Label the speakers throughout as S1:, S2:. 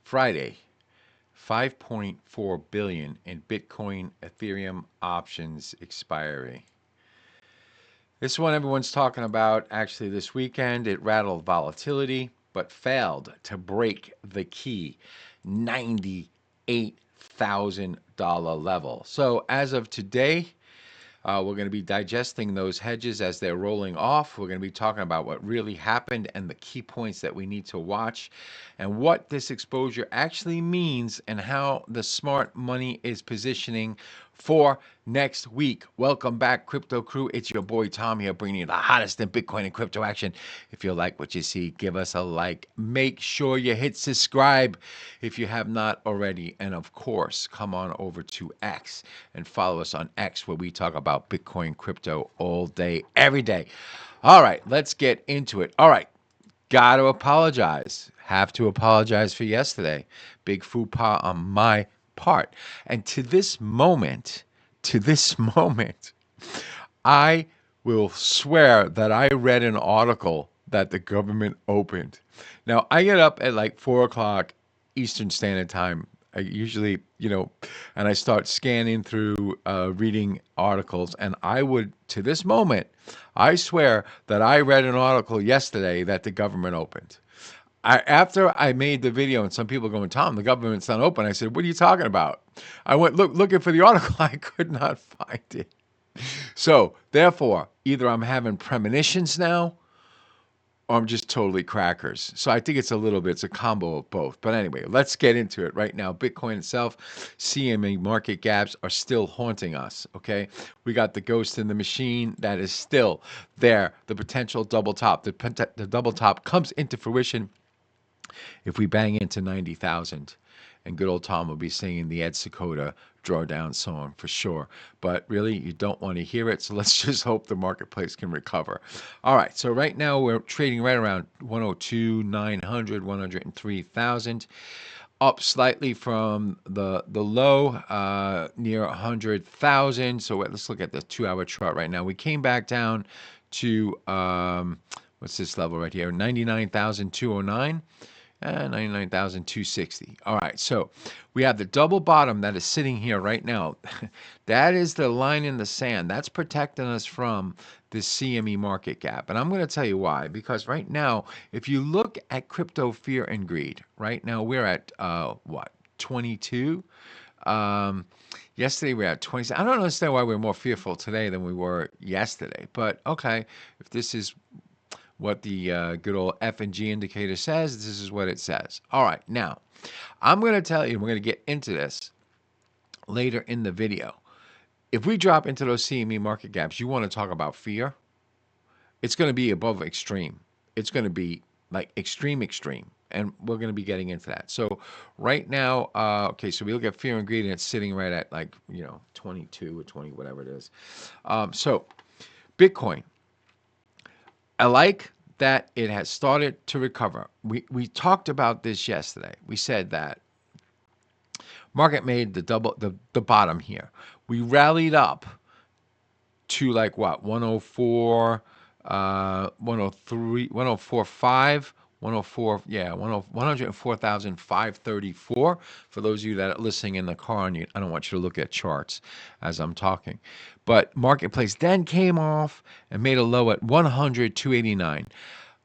S1: Friday, 5.4 billion in Bitcoin Ethereum options expiry. This one everyone's talking about actually this weekend. It rattled volatility, but failed to break the key $98,000 level. So as of today, we're going to be digesting those hedges as they're rolling off. We're going to be talking about what really happened and the key points that we need to watch and what this exposure actually means and how the smart money is positioning for next week. Welcome back, Crypto Crew. It's your boy Tom here, bringing you the hottest in Bitcoin and crypto action. If you like what you see, give us a like. Make sure you hit subscribe if you have not already. And of course, come on over to X and follow us on X, where we talk about Bitcoin, crypto all day, every day. All right, let's get into it. All right. Got to apologize. Have to apologize for yesterday. Big faux pas on my part. And to this moment, I will swear that I read an article that the government opened. Now, I get up at like 4 o'clock Eastern Standard Time. I usually, and I start scanning through reading articles. And I would, to this moment, I swear that I read an article yesterday that the government opened. After I made the video, and some people going, Tom, the government's not open. I said, what are you talking about? I went looking for the article. I could not find it. So, therefore, either I'm having premonitions now or I'm just totally crackers. So I think it's a combo of both. But anyway, let's get into it right now. Bitcoin itself, CME market gaps are still haunting us, okay? We got the ghost in the machine that is still there, the potential double top. The double top comes into fruition if we bang into 90,000. And good old Tom will be singing the Ed Sakota drawdown song for sure. But really, you don't want to hear it. So let's just hope the marketplace can recover. All right. So right now we're trading right around 102,900, 103,000. Up slightly from the low near 100,000. So let's look at the 2-hour chart right now. We came back down to what's this level right here? 99,209. 99,260. All right, so we have the double bottom that is sitting here right now. That is the line in the sand. That's protecting us from this CME market gap. And I'm going to tell you why. Because right now, if you look at crypto fear and greed, right now we're at, 22? Yesterday we were at 20. I don't understand why we're more fearful today than we were yesterday. But okay, if this is what the good old F&G indicator says, this is what it says. All right, now, I'm going to tell you, we're going to get into this later in the video. If we drop into those CME market gaps, you want to talk about fear, it's going to be above extreme. It's going to be like extreme. And we're going to be getting into that. So right now, okay, so we look at fear and greed, and it's sitting right at 22 or 20, whatever it is. So Bitcoin, I like that it has started to recover. We talked about this yesterday. We said that market made the bottom here. We rallied up to 104, 103, 104.5, 104, 104,534. For those of you that are listening in the car, and I don't want you to look at charts as I'm talking. But marketplace then came off and made a low at 100,289.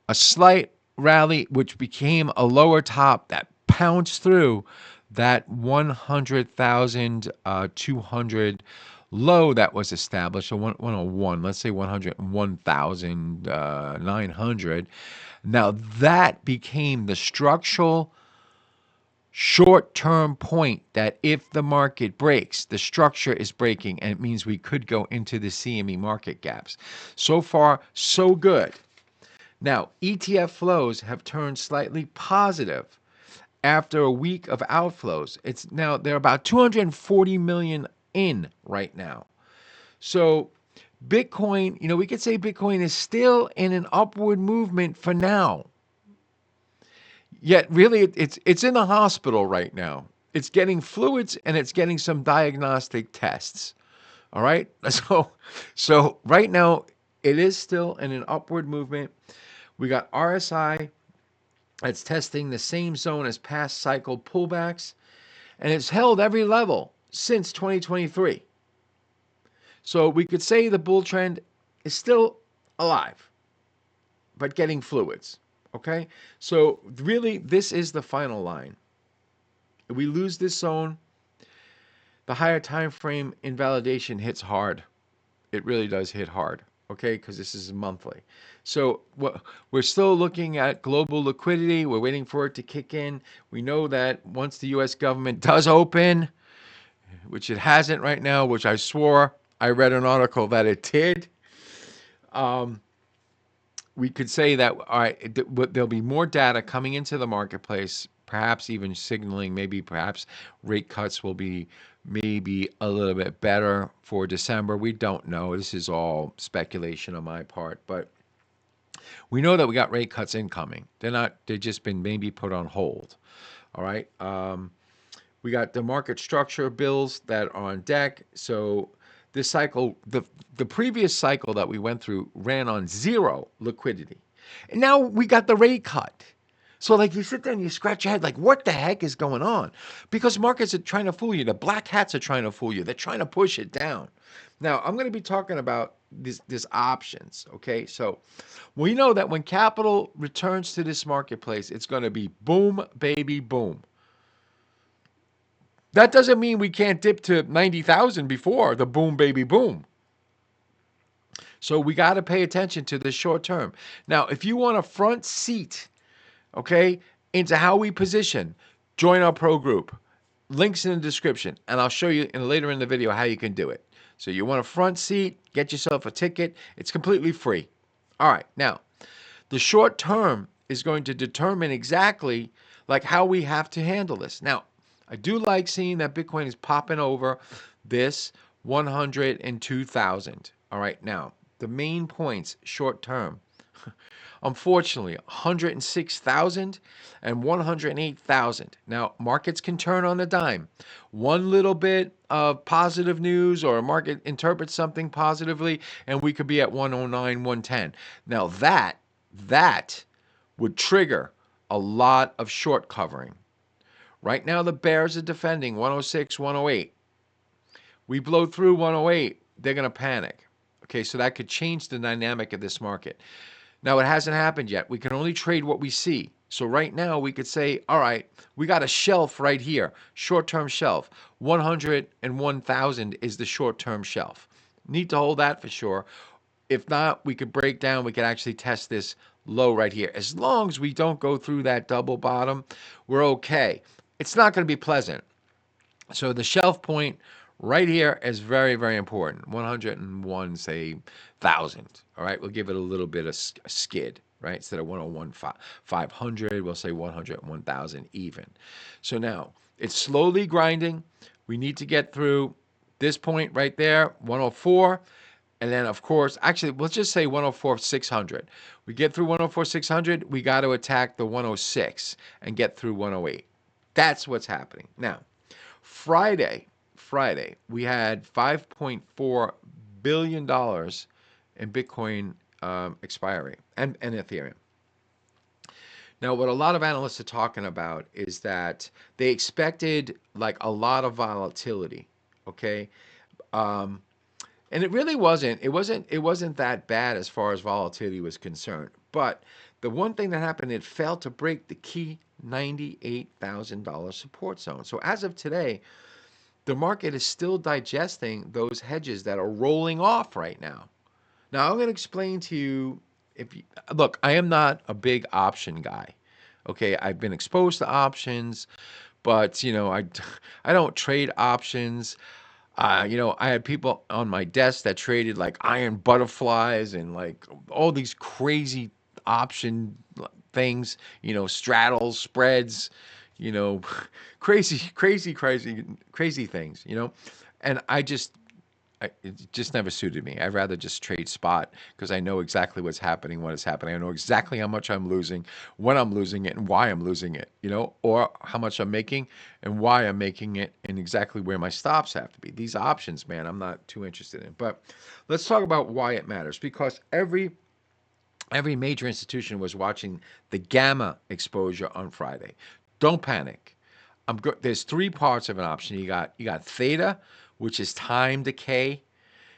S1: A slight rally, which became a lower top that pounced through that 100,200 low that was established, so 101, let's say 101,900. Now that became the structural short-term point that if the market breaks, the structure is breaking, and it means we could go into the CME market gaps. So far, so good. Now, ETF flows have turned slightly positive after a week of outflows. They're about 240 million in right now. So Bitcoin, we could say Bitcoin is still in an upward movement for now. Yet really it's in the hospital right now. It's getting fluids and it's getting some diagnostic tests. All right? So right now it is still in an upward movement. We got RSI It's testing the same zone as past cycle pullbacks, and it's held every level since 2023. So we could say the bull trend is still alive, but getting fluids. Okay? So really, this is the final line. If we lose this zone, the higher time frame invalidation hits hard. It really does hit hard. Okay, because this is monthly. So we're still looking at global liquidity. We're waiting for it to kick in. We know that once the U.S. government does open, which it hasn't right now, which I swore I read an article that it did. We could say that all right, there'll be more data coming into the marketplace, perhaps even signaling maybe perhaps rate cuts will be maybe a little bit better for December. We don't know. This is all speculation on my part, but we know that we got rate cuts incoming. They've just been maybe put on hold. All right. We got the market structure bills that are on deck. So this cycle, the previous cycle that we went through ran on zero liquidity. And now we got the rate cut. So like you sit there and you scratch your head like, what the heck is going on? Because markets are trying to fool you. The black hats are trying to fool you. They're trying to push it down. Now I'm going to be talking about this options. Okay, so we know that when capital returns to this marketplace, it's going to be boom, baby, boom. That doesn't mean we can't dip to 90,000 before the boom, baby, boom. So we got to pay attention to this short term. Now, if you want a front seat, okay, into how we position, join our pro group. Links in the description, and I'll show you later in the video how you can do it. So you want a front seat, get yourself a ticket. It's completely free. All right, now, the short term is going to determine exactly like how we have to handle this. Now, I do like seeing that Bitcoin is popping over this 102,000. All right, now the main points short term. Unfortunately, 106,000 and 108,000. Now, markets can turn on a dime. One little bit of positive news or a market interprets something positively, and we could be at 109, 110. Now, that would trigger a lot of short covering. Right now, the bears are defending 106, 108. We blow through 108, they're going to panic. Okay, so that could change the dynamic of this market. Now, it hasn't happened yet. We can only trade what we see. So right now, we could say, all right, we got a shelf right here, short-term shelf. 101,000 is the short-term shelf. Need to hold that for sure. If not, we could break down. We could actually test this low right here. As long as we don't go through that double bottom, we're okay. It's not going to be pleasant. So the shelf point right here is very, very important. 101, say, 1,000. All right, we'll give it a little bit of a skid, right? Instead of 101, 500, we'll say 101,000 even. So now it's slowly grinding. We need to get through this point right there, 104. And then, of course, actually, let's just say 104, 600. We get through 104, 600, we got to attack the 106 and get through 108. That's what's happening. Now, Friday, we had $5.4 billion in Bitcoin expiry and Ethereum. Now, what a lot of analysts are talking about is that they expected like a lot of volatility, okay? And it really wasn't. It wasn't that bad as far as volatility was concerned. But the one thing that happened, it failed to break the key $98,000 support zone. So as of today, the market is still digesting those hedges that are rolling off right now. Now I'm going to explain to you look, I am not a big option guy. Okay, I've been exposed to options, but I don't trade options. I had people on my desk that traded like iron butterflies and like all these crazy option things, straddles, spreads, you know, crazy things, And it just never suited me. I'd rather just trade spot because I know exactly what's happening, what is happening. I know exactly how much I'm losing, when I'm losing it, and why I'm losing it, or how much I'm making and why I'm making it, and exactly where my stops have to be. These options, man, I'm not too interested in. But let's talk about why it matters, because every Every major institution was watching the gamma exposure on Friday. Don't panic. There's three parts of an option. You got theta, which is time decay.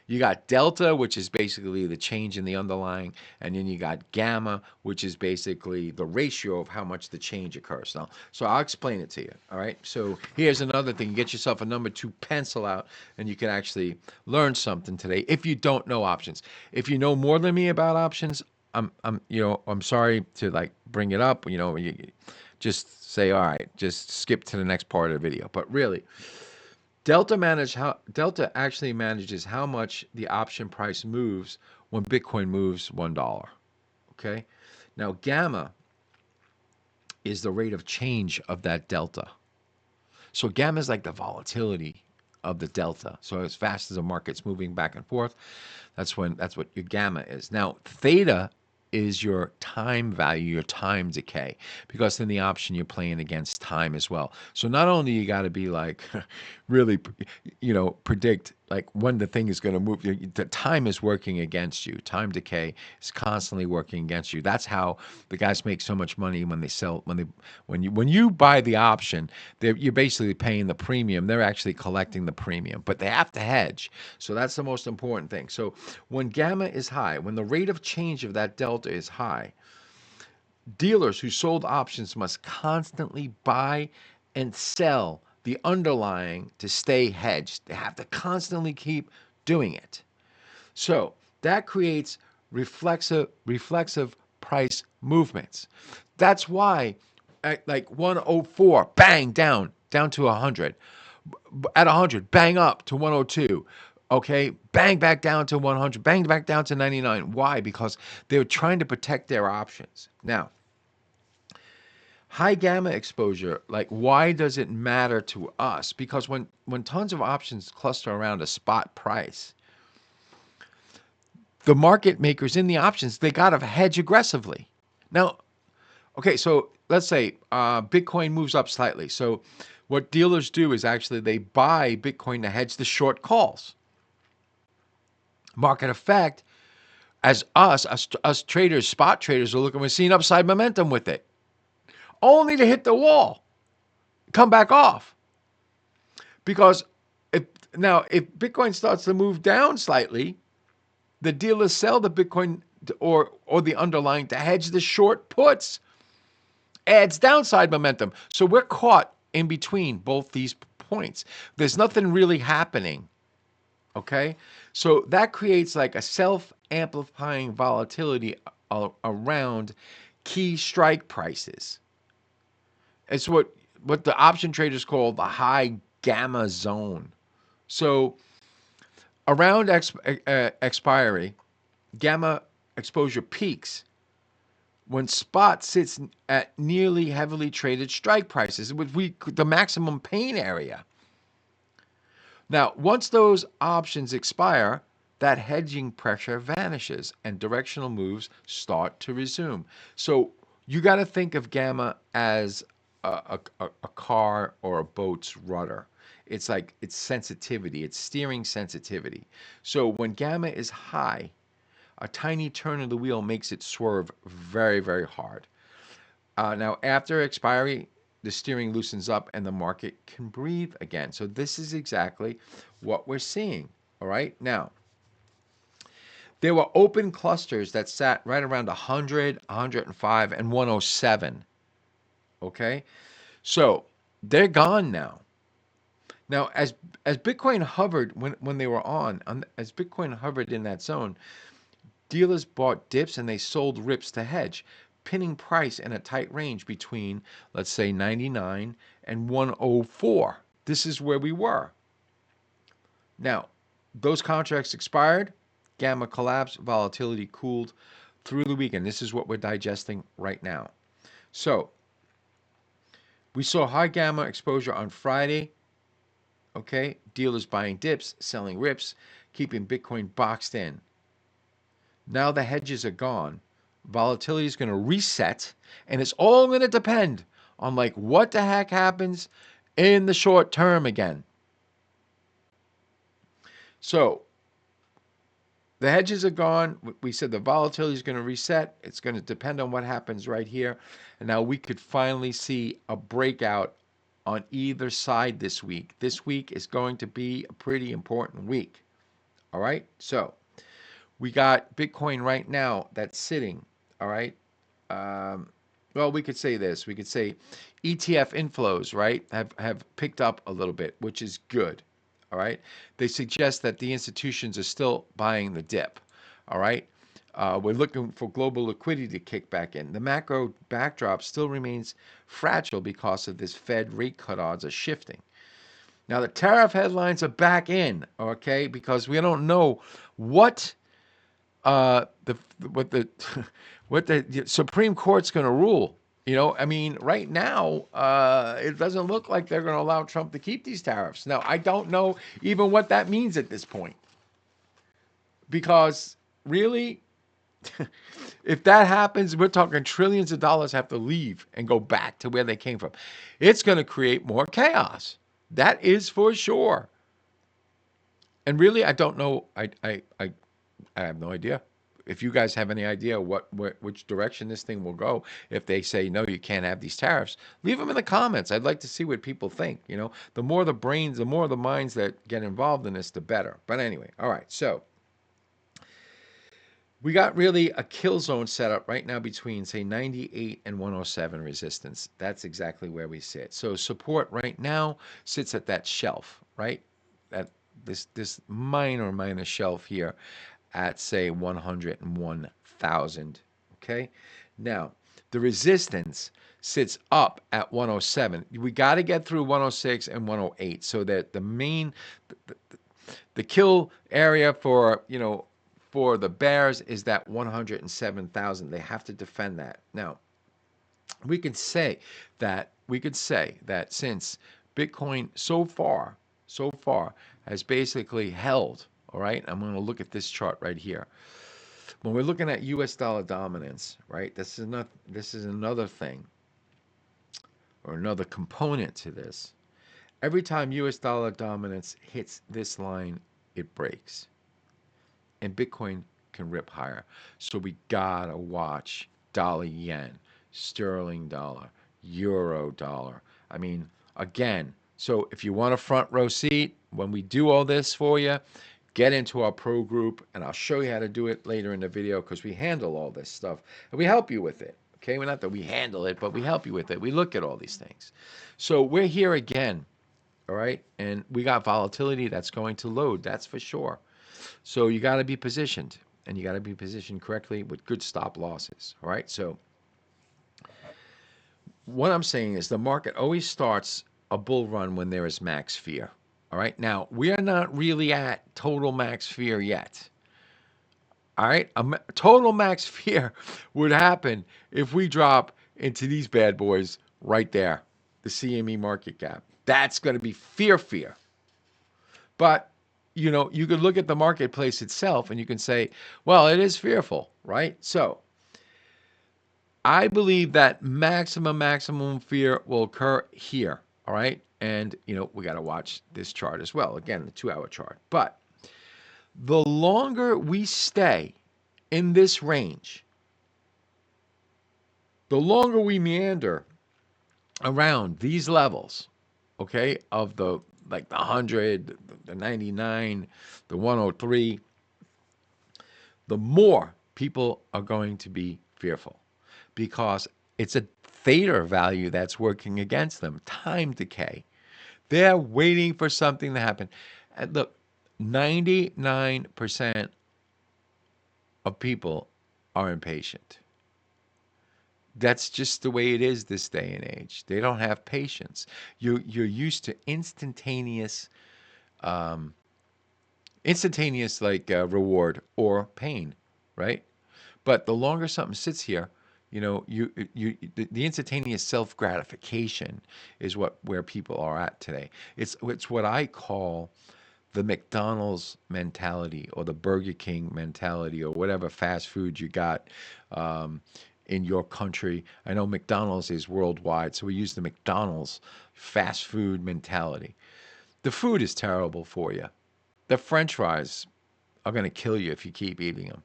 S1: You got delta, which is basically the change in the underlying, and then you got gamma, which is basically the ratio of how much the change occurs. Now, so I'll explain it to you. All right. So here's another thing: get yourself a number two pencil out, and you can actually learn something today. If you don't know options, if you know more than me about options, I'm sorry to like bring it up. Just say, all right, just skip to the next part of the video. But really, Delta actually manages how much the option price moves when Bitcoin moves $1. Okay? Now gamma is the rate of change of that delta. So gamma is like the volatility of the delta. So as fast as the market's moving back and forth, that's what your gamma is. Now theta is your time value, your time decay, because in the option you're playing against time as well. So not only you got to be like really, predict like when the thing is going to move. The time is working against you. Time decay is constantly working against you. That's how the guys make so much money when they sell when you buy the option. You're basically paying the premium. They're actually collecting the premium, but they have to hedge. So that's the most important thing. So when gamma is high, when the rate of change of that delta is high, dealers who sold options must constantly buy and sell the underlying to stay hedged. They have to constantly keep doing it. So that creates reflexive price movements. That's why at like 104, bang, down to 100. At 100, bang up to 102. Okay, bang back down to 100, bang back down to 99. Why? Because they're trying to protect their options. Now, high gamma exposure, like why does it matter to us? Because when tons of options cluster around a spot price, the market makers in the options, they got to hedge aggressively. Now, okay, so let's say Bitcoin moves up slightly. So what dealers do is actually they buy Bitcoin to hedge the short calls. Market effect, as us traders, spot traders are looking, we're seeing upside momentum with it, only to hit the wall, come back off. Because if Bitcoin starts to move down slightly, the dealers sell the Bitcoin or the underlying to hedge the short puts, adds downside momentum. So we're caught in between both these points. There's nothing really happening. Okay? So that creates like a self-amplifying volatility around key strike prices. It's what the option traders call the high gamma zone. So around expiry, gamma exposure peaks when spot sits at nearly heavily traded strike prices, the maximum pain area. Now, once those options expire, that hedging pressure vanishes and directional moves start to resume. So you got to think of gamma as a car or a boat's rudder. It's like it's sensitivity, it's steering sensitivity. So when gamma is high, a tiny turn of the wheel makes it swerve very, very hard. Now, after expiry, the steering loosens up and the market can breathe again. So this is exactly what we're seeing. All right. Now, there were open clusters that sat right around 100, 105, and 107. Okay. So they're gone now. Now, as Bitcoin hovered when they were as Bitcoin hovered in that zone, dealers bought dips and they sold rips to hedge, pinning price in a tight range between, let's say, 99 and 104. This is where we were. Now, those contracts expired, gamma collapsed, volatility cooled through the weekend. This is what we're digesting right now. So, we saw high gamma exposure on Friday. Okay, dealers buying dips, selling rips, keeping Bitcoin boxed in. Now the hedges are gone. Volatility is going to reset, and it's all going to depend on like what the heck happens in the short term again. So The hedges are gone. We said the volatility is going to reset. It's going to depend on what happens right here. And now we could finally see a breakout on either side this week. This week is going to be a pretty important week. All right. So we got Bitcoin right now that's sitting. All right. Um, well, we could say this. We could say ETF inflows, right, have picked up a little bit, which is good. All right. They suggest that the institutions are still buying the dip. All right. We're looking for global liquidity to kick back in. The macro backdrop still remains fragile because of this Fed rate cut odds are shifting. Now, the tariff headlines are back in, okay, because we don't know what the what the what the Supreme Court's going to rule. I mean, right now, it doesn't look like they're going to allow Trump to keep these tariffs. Now, I don't know even what that means at this point, because really, if that happens, we're talking trillions of dollars have to leave and go back to where they came from. It's going to create more chaos. That is for sure. And really, I don't know. I have no idea. If you guys have any idea which direction this thing will go, if they say no, you can't have these tariffs, leave them in the comments. I'd like to see what people think. The more the brains, the more the minds that get involved in this, the better. But anyway, all right. So we got really a kill zone set up right now between, say, 98 and 107 resistance. That's exactly where we sit. So support right now sits at that shelf, right? At this minor shelf here at, say, 101,000. Okay. Now, the resistance sits up at 107. We got to get through 106 and 108 so that the kill area for the bears is that 107,000. They have to defend that. Now, we could say that since Bitcoin so far has basically held, all right? I'm going to look at this chart right here. When we're looking at US dollar dominance, right? This is another thing or another component to this. Every time US dollar dominance hits this line, it breaks. And Bitcoin can rip higher. So we gotta watch dollar yen, sterling dollar, euro dollar. I mean, again, so if you want a front row seat, when we do all this for you, get into our pro group, and I'll show you how to do it later in the video because we handle all this stuff and we help you with it. Okay, we're not that we handle it, but we help you with it. We look at all these things. So we're here again, all right? And we got volatility that's going to load, that's for sure. So you got to be positioned, and you got to be positioned correctly with good stop losses. All right. So what I'm saying is the market always starts a bull run when there is max fear. All right. Now we are not really at total max fear yet. All right. Total max fear would happen if we drop into these bad boys right there, the CME market cap. That's going to be fear. But you could look at the marketplace itself and you can say, well, it is fearful, right? So I believe that maximum fear will occur here, all right? And, we got to watch this chart as well. Again, the 2-hour chart. But the longer we stay in this range, the longer we meander around these levels, okay, of the 100, the 99, the 103, the more people are going to be fearful because it's a theta value that's working against them, time decay. They're waiting for something to happen. And look, 99% of people are impatient. That's just the way it is this day and age. They don't have patience. You're used to instantaneous reward or pain, right? But the longer something sits here, the instantaneous self gratification is where people are at today. It's what I call the McDonald's mentality or the Burger King mentality or whatever fast food you got in your country. I know McDonald's is worldwide, so we use the McDonald's fast food mentality. The food is terrible for you. The French fries are going to kill you if you keep eating them.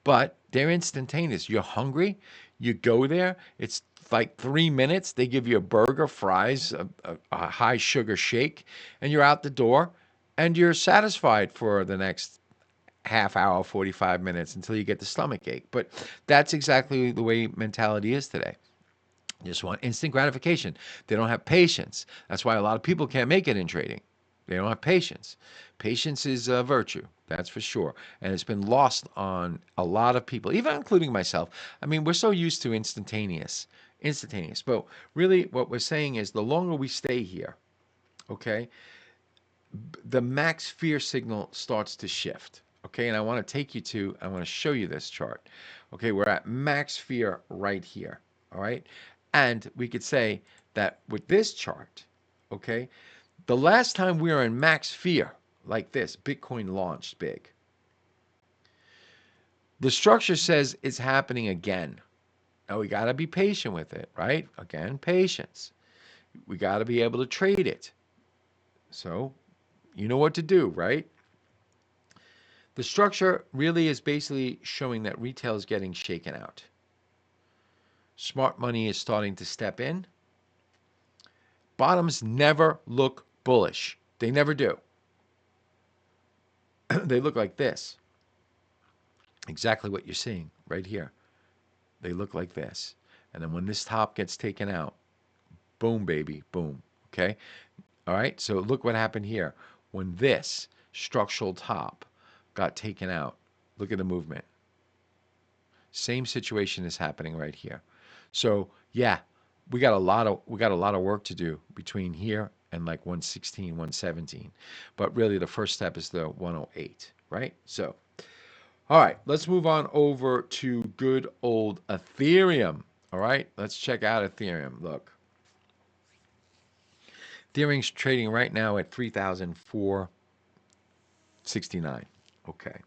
S1: But they're instantaneous. You're hungry, you go there. It's like 3 minutes. They give you a burger, fries, a high sugar shake, and you're out the door, and you're satisfied for the next half hour, 45 minutes until you get the stomach ache. But that's exactly the way mentality is today. They just want instant gratification. They don't have patience. That's why a lot of people can't make it in trading. They don't have patience. Patience is a virtue, that's for sure. And it's been lost on a lot of people, even including myself. I mean, we're so used to instantaneous. But really, what we're saying is the longer we stay here, okay, the max fear signal starts to shift. Okay, and I want to I want to show you this chart. Okay, we're at max fear right here. All right, and we could say that with this chart, okay, the last time we were in max fear like this, Bitcoin launched big. The structure says it's happening again. Now we got to be patient with it, right? Again, patience. We got to be able to trade it. So, you know what to do, right? The structure really is basically showing that retail is getting shaken out. Smart money is starting to step in. Bottoms never look bullish. They never do. They look like this. Exactly what you're seeing right here. They look like this. And then when this top gets taken out, boom, baby, boom. Okay? All right? So look what happened here. When this structural top got taken out, look at the movement. Same situation is happening right here. So yeah, we got a lot of work to do between here and like 116, 117. But really the first step is the 108, right? So all right, let's move on over to good old Ethereum. All right, let's check out Ethereum. Look, Ethereum's trading right now at 3,469. Okay.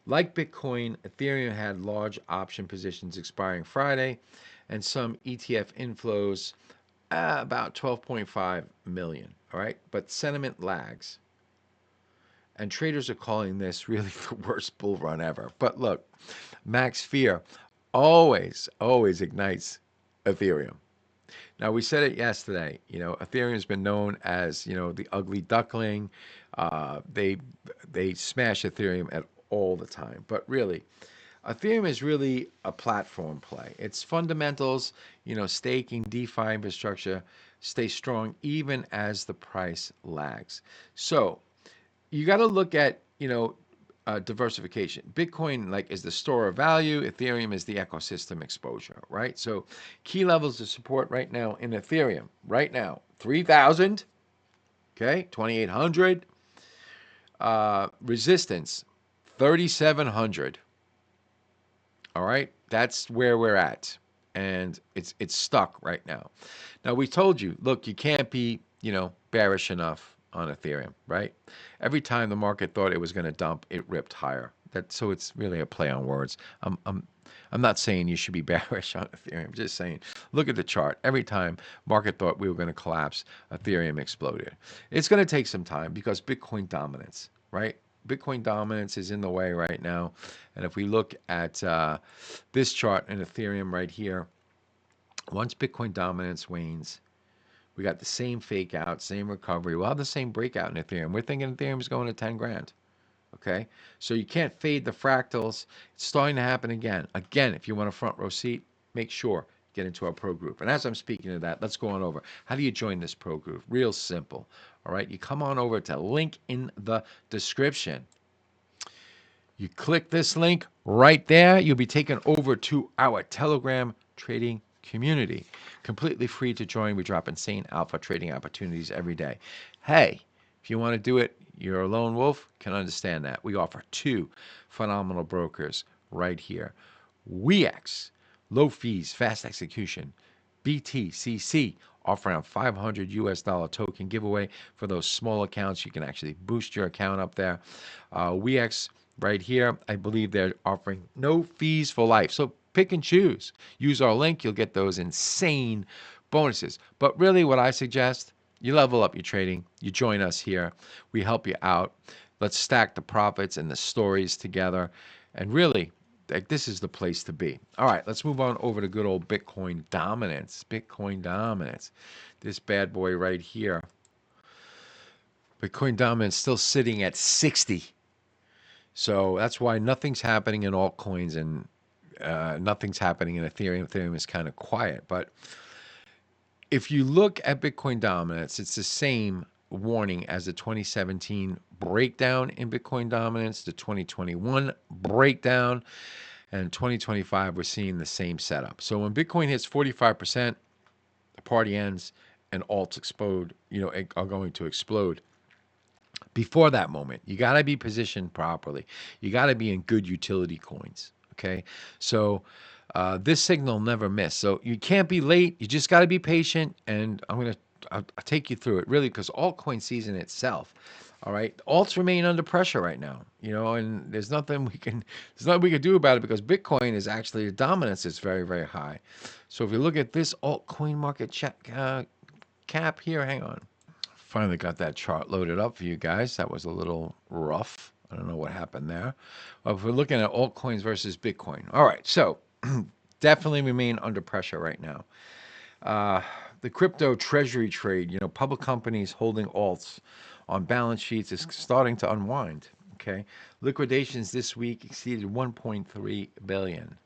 S1: Like Bitcoin, Ethereum had large option positions expiring Friday and some ETF inflows, about 12.5 million. All right. But sentiment lags. And traders are calling this really the worst bull run ever. But look, max fear always ignites Ethereum. Now, we said it yesterday. Ethereum has been known as, the ugly duckling. They smash Ethereum at all the time. But really, Ethereum is really a platform play. Its fundamentals, staking, DeFi infrastructure, stay strong even as the price lags. So you got to look at, diversification. Bitcoin is the store of value. Ethereum is the ecosystem exposure, right? So key levels of support right now in Ethereum, right now, 3,000, okay, 2,800. Resistance, 3,700. All right, that's where we're at, and it's stuck right now. Now we told you, look, you can't be bearish enough on Ethereum, right? Every time the market thought it was going to dump, it ripped higher. So it's really a play on words. I'm not saying you should be bearish on Ethereum. I'm just saying, look at the chart. Every time market thought we were going to collapse, Ethereum exploded. It's going to take some time because Bitcoin dominance, right? Bitcoin dominance is in the way right now. And if we look at this chart in Ethereum right here, once Bitcoin dominance wanes, we got the same fake out, same recovery. We'll have the same breakout in Ethereum. We're thinking Ethereum is going to 10 grand. Okay, so you can't fade the fractals. It's starting to happen again. Again, if you want a front row seat, make sure get into our pro group. And as I'm speaking of that, let's go on over. How do you join this pro group? Real simple. All right, you come on over to link in the description. You click this link right there, you'll be taken over to our Telegram trading community. Completely free to join. We drop insane alpha trading opportunities every day. Hey, if you want to do it, you're a lone wolf, can understand that. We offer two phenomenal brokers right here. WEX, low fees, fast execution. BTCC, offering a 500 US dollar token giveaway for those small accounts. You can actually boost your account up there. WEX right here, I believe they're offering no fees for life. So pick and choose. Use our link. You'll get those insane bonuses. But really what I suggest, you level up your trading. You join us here. We help you out. Let's stack the profits and the stories together. And really, like, this is the place to be. All right, let's move on over to good old Bitcoin dominance. Bitcoin dominance. This bad boy right here. Bitcoin dominance still sitting at 60. So that's why nothing's happening in altcoins and nothing's happening in Ethereum. Ethereum is kind of quiet. But if you look at Bitcoin dominance, it's the same warning as the 2017 breakdown in Bitcoin dominance, the 2021 breakdown, and 2025, we're seeing the same setup. So when Bitcoin hits 45%, the party ends and alts explode, are going to explode. Before that moment, you got to be positioned properly. You got to be in good utility coins. Okay. So this signal never miss. So you can't be late. You just got to be patient. And I'll take you through it really because altcoin season itself. All right. Alts remain under pressure right now, and there's nothing we can do about it because Bitcoin is actually the dominance is very, very high. So if you look at this altcoin market cap here, hang on. Finally got that chart loaded up for you guys. That was a little rough. I don't know what happened there. Well, if we're looking at altcoins versus Bitcoin. All right, so definitely remain under pressure right now. The crypto treasury trade, public companies holding alts on balance sheets is starting to unwind. Okay, liquidations this week exceeded 1.3 billion,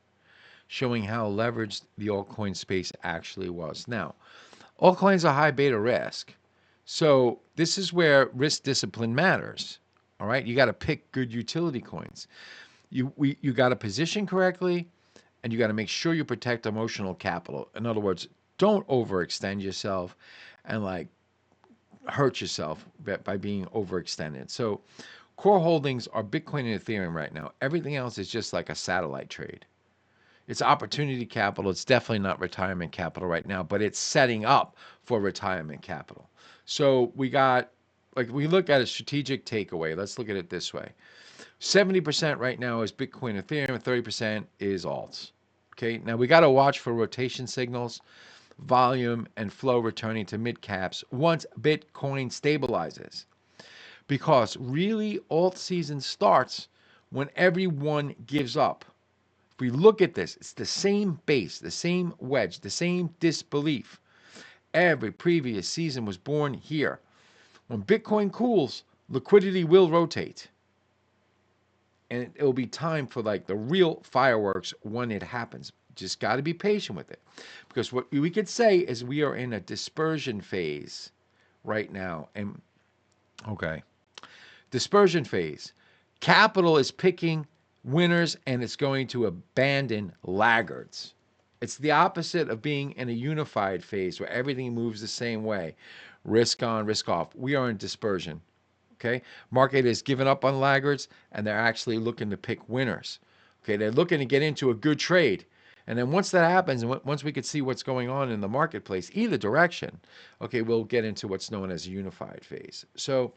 S1: showing how leveraged the altcoin space actually was. Now, altcoins are high beta risk. So this is where risk discipline matters. All right, you got to pick good utility coins. You got to position correctly, and you got to make sure you protect emotional capital. In other words, don't overextend yourself and like hurt yourself by being overextended. So core holdings are Bitcoin and Ethereum right now. Everything else is just like a satellite trade. It's opportunity capital. It's definitely not retirement capital right now, but it's setting up for retirement capital. So we look at a strategic takeaway. Let's look at it this way. 70% right now is Bitcoin, Ethereum, and 30% is alts. Okay, now we got to watch for rotation signals, volume, and flow returning to mid caps once Bitcoin stabilizes. Because really, alt season starts when everyone gives up. If we look at this, it's the same base, the same wedge, the same disbelief. Every previous season was born here. When Bitcoin cools, liquidity will rotate. And it will be time for like the real fireworks when it happens. Just got to be patient with it. Because what we could say is we are in a dispersion phase right now. And okay, dispersion phase. Capital is picking winners and it's going to abandon laggards. It's the opposite of being in a unified phase where everything moves the same way. Risk on, risk off. We are in dispersion. Okay? Market has given up on laggards and they're actually looking to pick winners. Okay? They're looking to get into a good trade. And then once that happens, and once we could see what's going on in the marketplace, either direction, okay, we'll get into what's known as a unified phase. So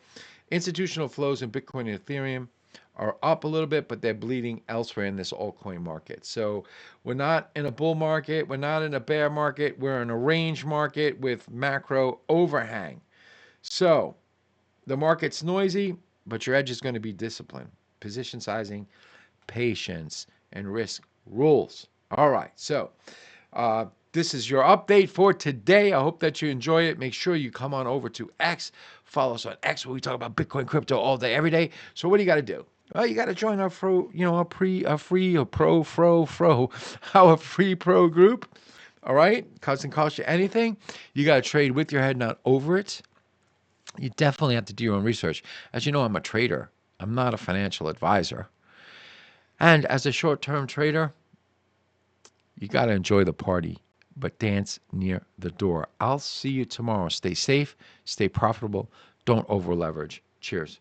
S1: institutional flows in Bitcoin and Ethereum are up a little bit, but they're bleeding elsewhere in this altcoin market. So we're not in a bull market. We're not in a bear market. We're in a range market with macro overhang. So the market's noisy, but your edge is going to be discipline, position sizing, patience, and risk rules. All right. So this is your update for today. I hope that you enjoy it. Make sure you come on over to X. Follow us on X where we talk about Bitcoin, crypto all day, every day. So what do you got to do? Well, you got to join our our free pro group. All right. Doesn't cost you anything. You got to trade with your head, not over it. You definitely have to do your own research. As you know, I'm a trader. I'm not a financial advisor. And as a short-term trader, you got to enjoy the party, but dance near the door. I'll see you tomorrow. Stay safe, stay profitable, don't over leverage. Cheers.